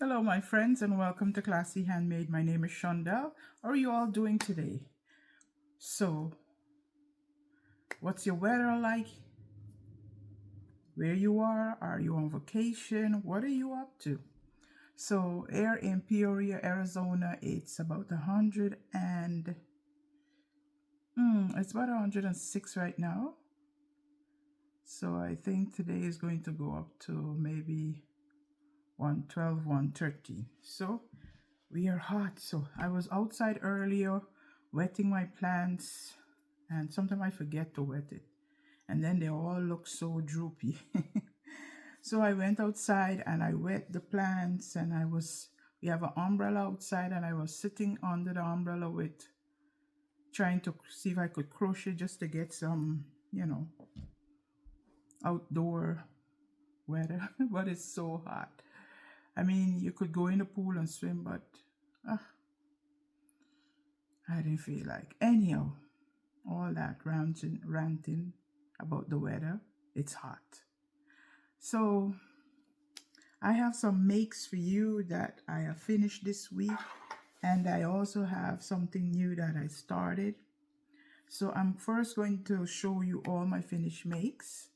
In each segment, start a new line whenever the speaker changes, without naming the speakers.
Hello, my friends, and welcome to Classy Handmade. My name is Shonda. How are you all doing today? So, what's your weather like? Where you are? Are you on vacation? What are you up to? So, here in Peoria, Arizona, it's about 100 and it's about 106 right now. So, I think today is going to go up to maybe 112, 113. So, we are hot. So, I was outside earlier wetting my plants, and sometimes I forget to wet it, and then they all look so droopy. So I went outside and I wet the plants, and we have an umbrella outside, and I was sitting under the umbrella with trying to see if I could crochet just to get some, outdoor weather. But it's so hot. I mean, you could go in the pool and swim, but uh, I didn't feel like. Anyhow, all that ranting about the weather, it's hot. So I have some makes for you that I have finished this week, and I also have something new that I started. So I'm first going to show you all my finished makes,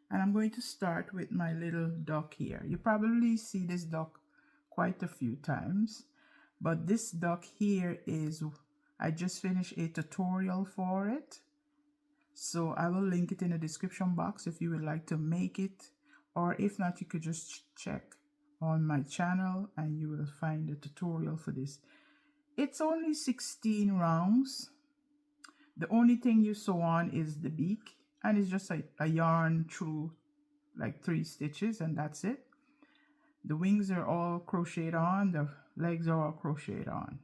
and I'm going to start with my little duck here. You probably see this duck quite a few times, but this duck here is, I just finished a tutorial for it. So I will link it in the description box if you would like to make it, or if not, you could just check on my channel and you will find a tutorial for this. It's only 16 rounds. The only thing you sew on is the beak, and it's just a yarn through like 3 stitches, and that's it. The wings are all crocheted on, the legs are all crocheted on.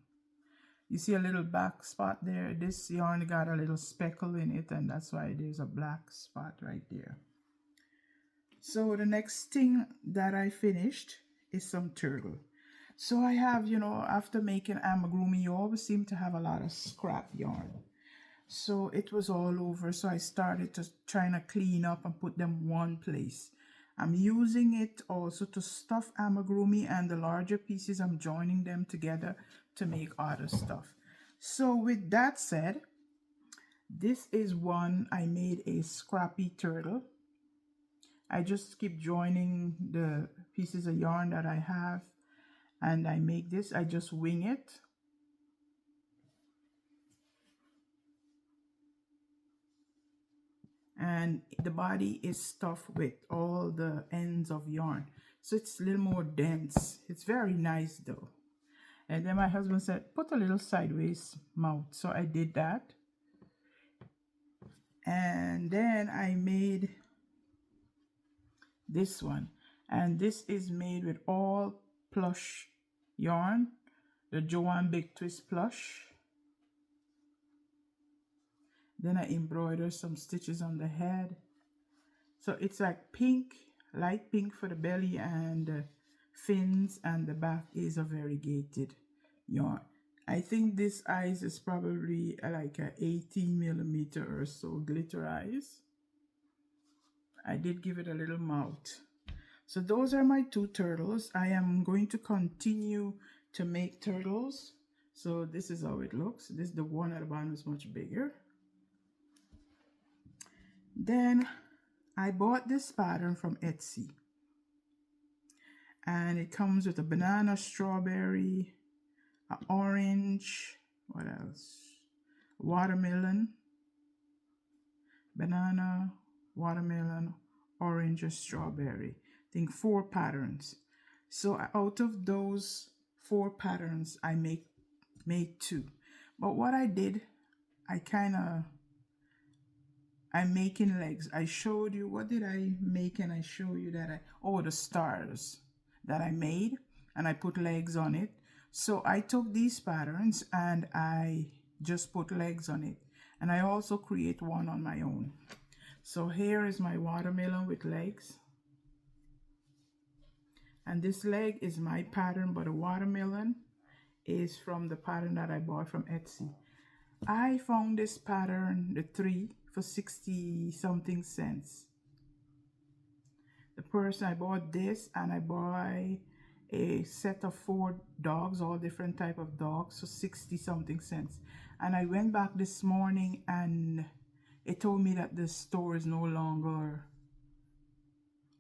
You see a little black spot there? This yarn got a little speckle in it, and that's why there's a black spot right there. So the next thing that I finished is some turtle. So I have, after making amigurumi, you always seem to have a lot of scrap yarn. So it was all over. So I started to trying to clean up and put them one place. I'm using it also to stuff amigurumi, and the larger pieces I'm joining them together to make other stuff. So with that said, this is one I made a scrappy turtle. I just keep joining the pieces of yarn that I have, and I make this. I just wing it. And the body is stuffed with all the ends of yarn, so it's a little more dense. It's very nice though. And then my husband said put a little sideways mouth, so I did that. And then I made this one, and this is made with all plush yarn, the Joanne Big Twist plush. Then I embroider some stitches on the head. So it's like pink, light pink for the belly and the fins, and the back is a variegated yarn. I think this eyes is probably like a 18mm or so glitter eyes. I did give it a little mouth. So those are my 2 turtles. I am going to continue to make turtles. So this is how it looks. This, the one at the bottom is much bigger. Then I bought this pattern from Etsy, and it comes with a banana, strawberry, an orange, what else? Watermelon, banana, watermelon, orange, and strawberry. I think 4 patterns. So out of those 4 patterns, I made 2. But what I did, I'm making legs. I showed you, what did I make? And I show you that the stars that I made, and I put legs on it. So I took these patterns and I just put legs on it, and I also create one on my own. So here is my watermelon with legs, and this leg is my pattern, but the watermelon is from the pattern that I bought from Etsy. I found this pattern, the 3, for 60 something cents. The person, I bought this, and I buy a set of 4 dogs, all different type of dogs, so 60 something cents. And I went back this morning and it told me that the store is no longer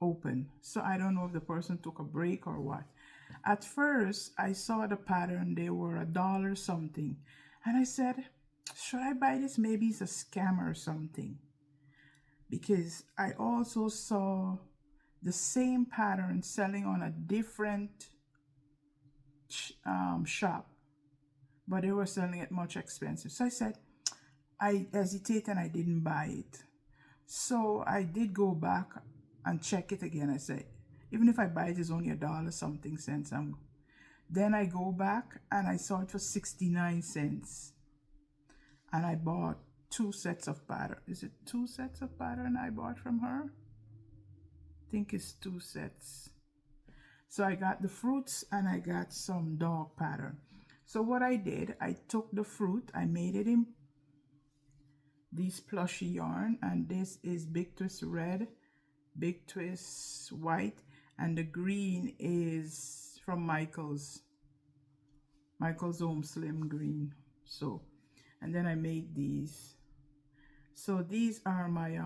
open. So I don't know if the person took a break or what. At first I saw the pattern, they were $1 something, and I said, should I buy this? Maybe it's a scam or something, because I also saw the same pattern selling on a different shop, but they were selling it much expensive. So I said, I hesitated and I didn't buy it. So I did go back and check it again. I said, even if I buy it, it's only $1 something cents. Then I go back and I saw it for 69 cents. And I bought 2 sets of pattern. Is it 2 sets of pattern I bought from her? I think it's 2 sets. So I got the fruits and I got some dog pattern. So what I did, I took the fruit, I made it in these plushy yarn, and this is Big Twist red, Big Twist white, and the green is from Michael's Home Slim Green. So, and then I made these. So these are my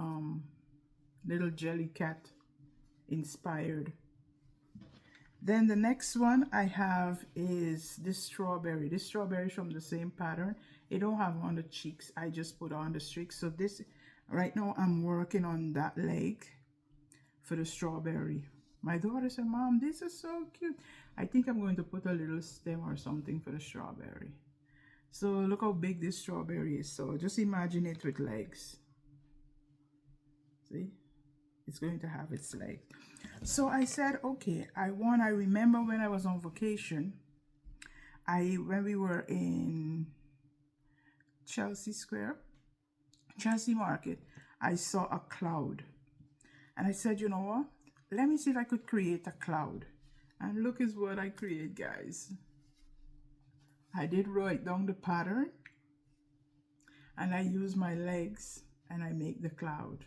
little jelly cat inspired. Then the next one I have is this strawberry. This strawberry from the same pattern. It don't have on the cheeks. I just put on the streaks. So this, right now I'm working on that leg for the strawberry. My daughter said, Mom, this is so cute. I think I'm going to put a little stem or something for the strawberry. So look how big this strawberry is. So just imagine it with legs. See? It's going to have its legs. So I said, okay, I remember when I was on vacation, when we were in Chelsea Market, I saw a cloud. And I said, you know what? Let me see if I could create a cloud. And look is what I create, guys. I did write down the pattern. And I use my legs and I make the cloud.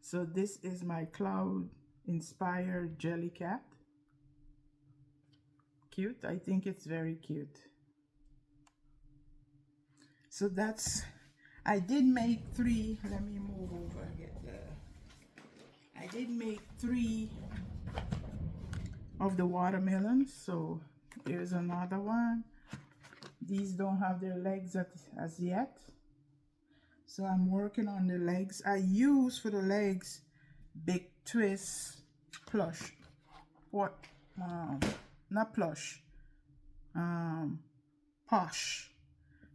So this is my cloud inspired jelly cat. Cute. I think it's very cute. So that's, I did make 3. Let me move over and get I did make 3 of the watermelons. So here's another one. These don't have their legs as yet. So I'm working on the legs. I use for the legs Big Twist plush. What? Not plush. Posh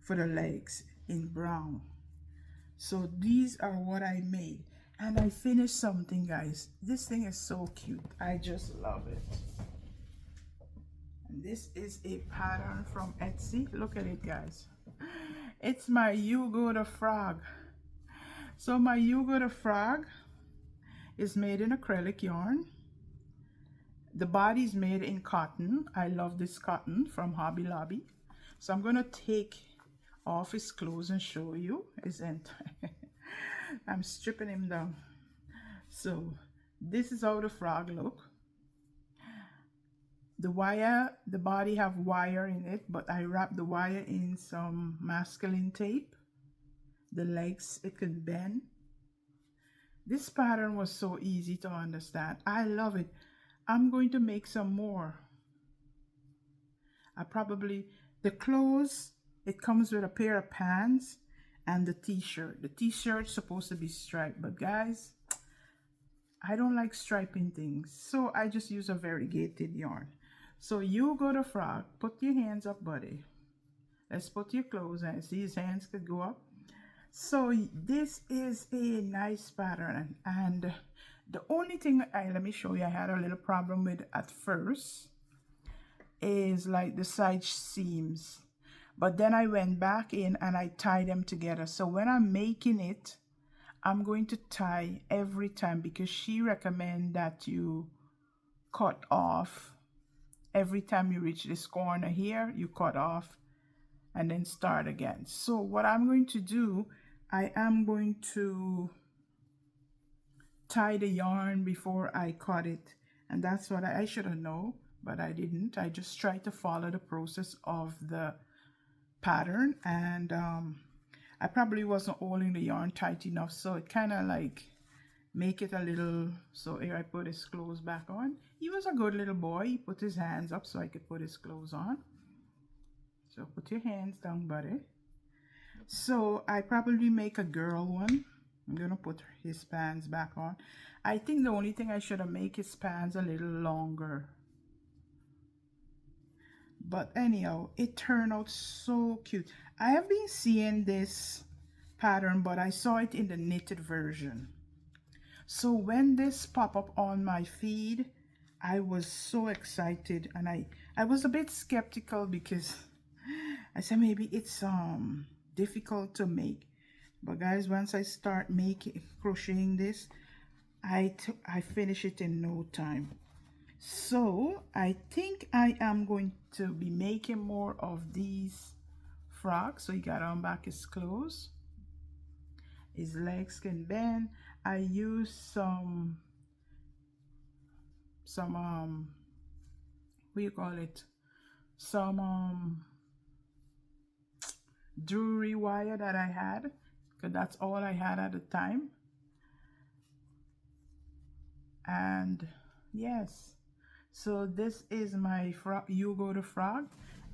for the legs in brown. So these are what I made. And I finished something, guys. This thing is so cute. I just love it. And this is a pattern from Etsy. Look at it, guys. It's my Hugo the Frog. So my Hugo the Frog is made in acrylic yarn. The body is made in cotton. I love this cotton from Hobby Lobby. So I'm going to take off his clothes and show you his entire. I'm stripping him down. So this is how the frog look. The wire, the body have wire in it, but I wrap the wire in some masculine tape. The legs, it can bend. This pattern was so easy to understand. I love it. I'm going to make some more. The clothes, it comes with a pair of pants and the t-shirt. The t-shirt's supposed to be striped, but guys, I don't like striping things, so I just use a variegated yarn. So you go to frog, put your hands up, buddy. Let's put your clothes on. See, his hands could go up. So this is a nice pattern, and the only thing let me show you I had a little problem with at first is like the side seams, but then I went back in and I tied them together. So when I'm making it, I'm going to tie every time, because she recommends that you cut off every time you reach this corner here. You cut off and then start again. So what I'm going to do, I am going to tie the yarn before I cut it, and that's what I should have known. but I didn't. I just tried to follow the process of the pattern, and I probably wasn't holding the yarn tight enough, so it kind of like make it a little. So here I put his clothes back on. He was a good little boy. He put his hands up so I could put his clothes on. So put your hands down, buddy. So I probably make a girl one. I'm gonna put his pants back on. I think the only thing I should have made his pants a little longer. But anyhow, it turned out so cute. I have been seeing this pattern, but I saw it in the knitted version. So when this popped up on my feed, I was so excited, and I was a bit skeptical because I said maybe it's difficult to make. But guys, once I start crocheting this, I finish it in no time. So I think I am going to be making more of these frocks. So you got on back his clothes, his legs can bend. I use some what you call it, some jewelry wire that I had, because that's all I had at the time. And yes, so this is my Hugo the Frog,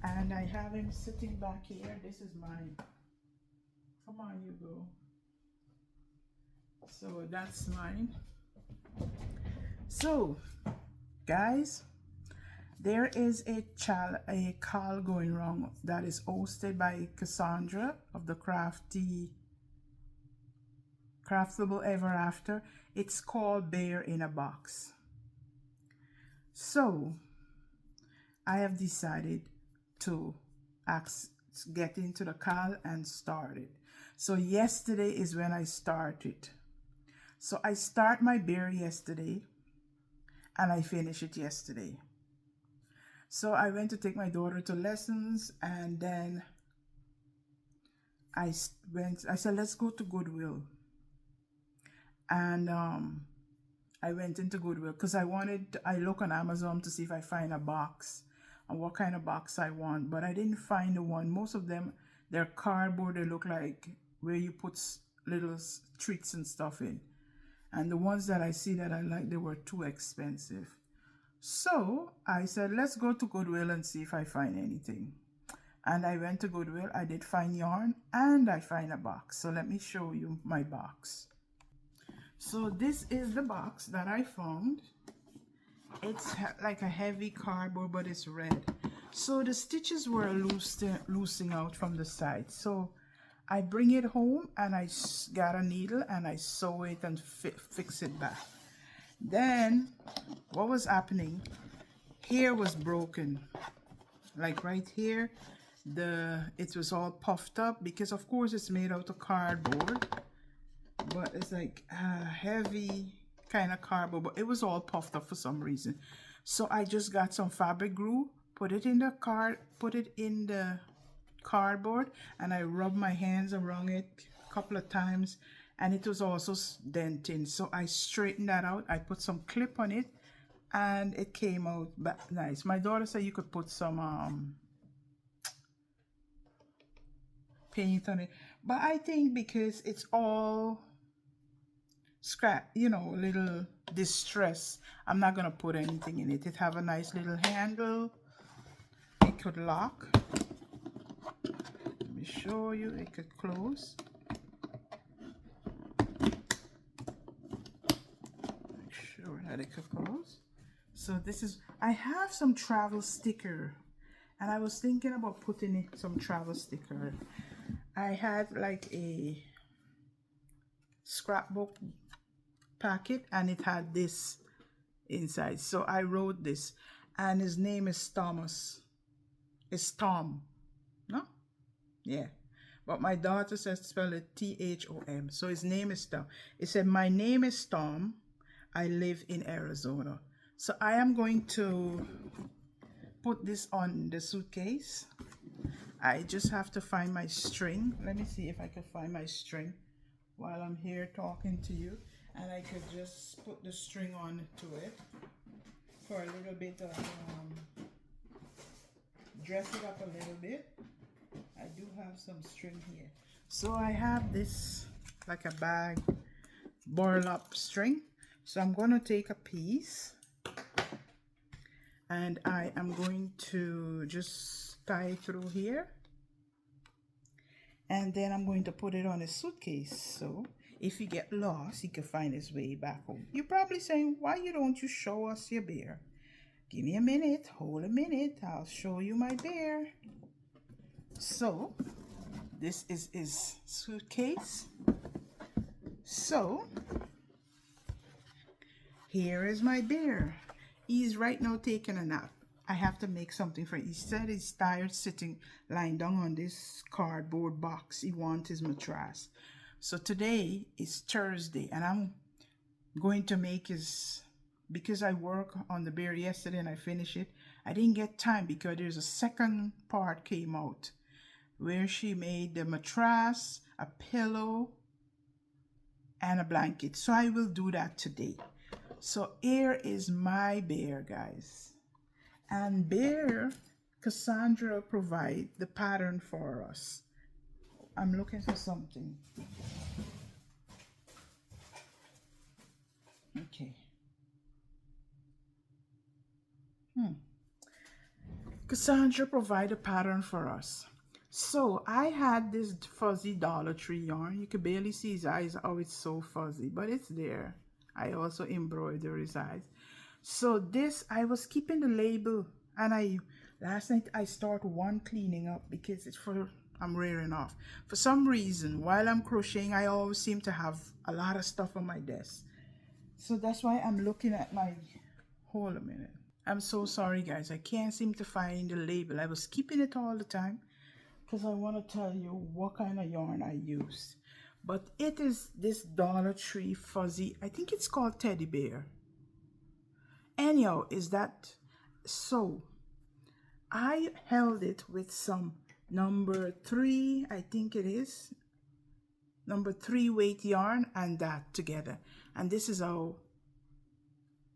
and I have him sitting back here. This is mine. Come on, Hugo. So that's mine. So guys, there is a call going wrong that is hosted by Cassandra of the Craftable Ever After. It's called Bear in a Box. So I have decided to get into the call and start it. So yesterday is when I started. So I start my bear yesterday and I finish it yesterday. So I went to take my daughter to lessons, and then I said, let's go to Goodwill. And I went into Goodwill because I look on Amazon to see if I find a box and what kind of box I want, but I didn't find the one. Most of them, they're cardboard. They look like where you put little treats and stuff in. And the ones that I see that I like, they were too expensive. So I said, let's go to Goodwill and see if I find anything. And I went to Goodwill. I did find yarn and I find a box. So let me show you my box. So this is the box that I found. It's like a heavy cardboard, but it's red. So the stitches were loosening out from the side. So I bring it home and I got a needle and I sew it and fix it back. Then what was happening, here was broken, like right here, it was all puffed up because of course it's made out of cardboard, but it's like a heavy kind of cardboard, but it was all puffed up for some reason. So I just got some fabric glue, put it in the cardboard, and I rubbed my hands around it a couple of times, and it was also denting. So I straightened that out. I put some clip on it and it came out nice. My daughter said you could put some paint on it, but I think because it's all scrap, you know, little distress, I'm not gonna put anything in it. It have a nice little handle, it could lock. Let me show you, it could close. That it could close. So this is, I have some travel sticker, and I was thinking about putting in some travel sticker. I had like a scrapbook packet and it had this inside, so I wrote this, and his name is Thomas. It's Tom, no? Yeah, but my daughter says spell it T-H-O-M, so his name is Tom. It said, my name is Tom, I live in Arizona. So I am going to put this on the suitcase. I just have to find my string. Let me see if I can find my string while I'm here talking to you, and I could just put the string on to it. for a little bit of dress it up a little bit. I do have some string here. So I have this like a bag burlap string. So I'm going to take a piece and I am going to just tie it through here. And then I'm going to put it on a suitcase. So if you get lost, he can find his way back home. You're probably saying, why don't you show us your bear? Give me a minute, hold a minute, I'll show you my bear. So this is his suitcase. So here is my bear. He's right now taking a nap. I have to make something for him. He said he's tired sitting, lying down on this cardboard box. He wants his mattress. So today is Thursday and I'm going to make his, because I worked on the bear yesterday and I finished it. I didn't get time because there's a second part came out where she made the mattress, a pillow, and a blanket. So I will do that today. So here is my bear, guys. And bear, Cassandra provide the pattern for us. I'm looking for something. Okay. Cassandra provide a pattern for us. So I had this fuzzy Dollar Tree yarn. You can barely see his eyes, how it's so fuzzy, but it's there. I also embroider his eyes. So this, I was keeping the label, and last night I start one cleaning up because it's for, I'm rearing off. For some reason, while I'm crocheting, I always seem to have a lot of stuff on my desk. So that's why I'm looking at my, hold a minute. I'm so sorry guys, I can't seem to find the label. I was keeping it all the time because I want to tell you what kind of yarn I used. But it is this Dollar Tree fuzzy, I think it's called Teddy Bear. Anyhow, is that, so I held it with some number 3, I think it is, number 3 weight yarn and that together. And this is how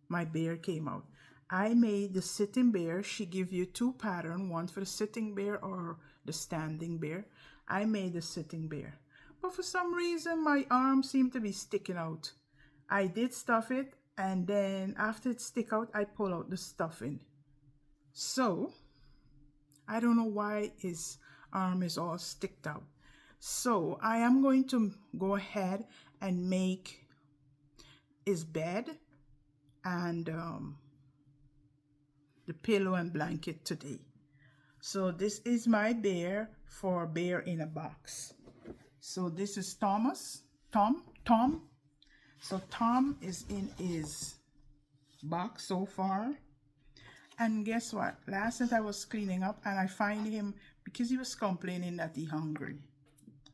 my bear came out. I made the sitting bear. She give you 2 patterns, one for the sitting bear or the standing bear. I made the sitting bear. But for some reason, my arm seemed to be sticking out. I did stuff it, and then after it stick out, I pull out the stuffing. So, I don't know why his arm is all sticked out. So, I am going to go ahead and make his bed and the pillow and blanket today. So, this is my bear for Bear in a Box. So, this is Tom. So Tom is in his box so far. And guess what? Last night I was cleaning up and I find him because he was complaining that he's hungry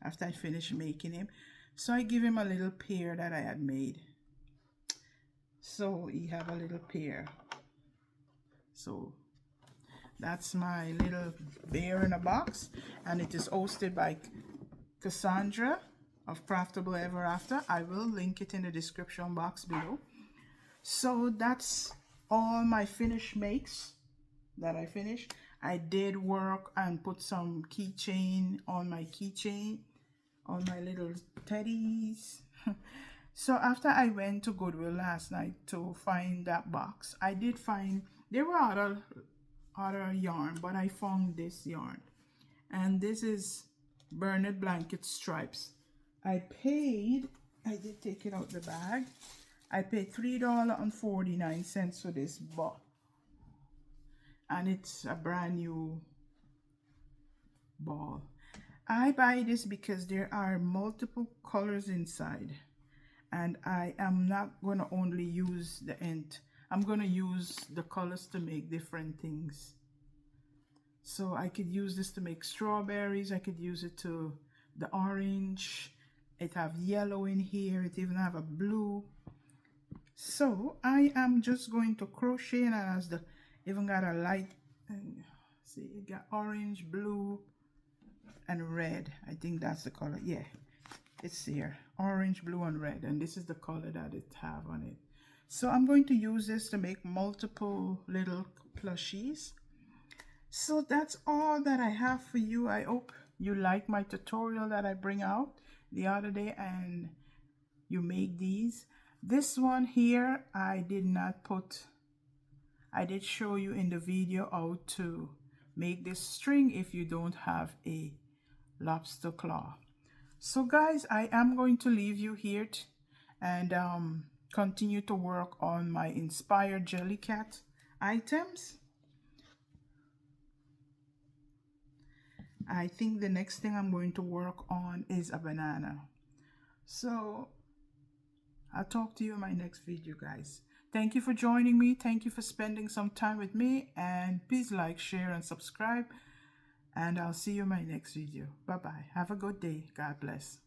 after I finished making him. So I give him a little pear that I had made. So he have a little pear. So that's my little bear in a box. And it is hosted by Cassandra of Craftable Ever After. I will link it in the description box below. So that's all my finished makes that I finished. I did work and put some keychain on my keychain on my little teddies. So after I went to Goodwill last night to find that box, I did find there were other yarn, but I found this yarn, and this is Bernard Blanket Stripes. I did take it out the bag. I paid $3.49 for this ball. And it's a brand new ball. I buy this because there are multiple colors inside. And I am not going to only use the end. I'm going to use the colors to make different things. So I could use this to make strawberries. I could use it to the orange. It have yellow in here. It even have a blue. So I am just going to crochet, and it has the even got a light. See, it got orange, blue, and red. I think that's the color. Yeah, it's here, orange, blue, and red. And this is the color that it have on it. So I'm going to use this to make multiple little plushies. So that's all that I have for you. I hope you like my tutorial that I bring out the other day and you make these. This one here, I did show you in the video how to make this string if you don't have a lobster claw. So guys, I am going to leave you here and continue to work on my inspired Jellycat items. I think the next thing I'm going to work on is a banana. So I'll talk to you in my next video, guys. Thank you for joining me. Thank you for spending some time with me. And please like, share, and subscribe. And I'll see you in my next video. Bye-bye. Have a good day. God bless.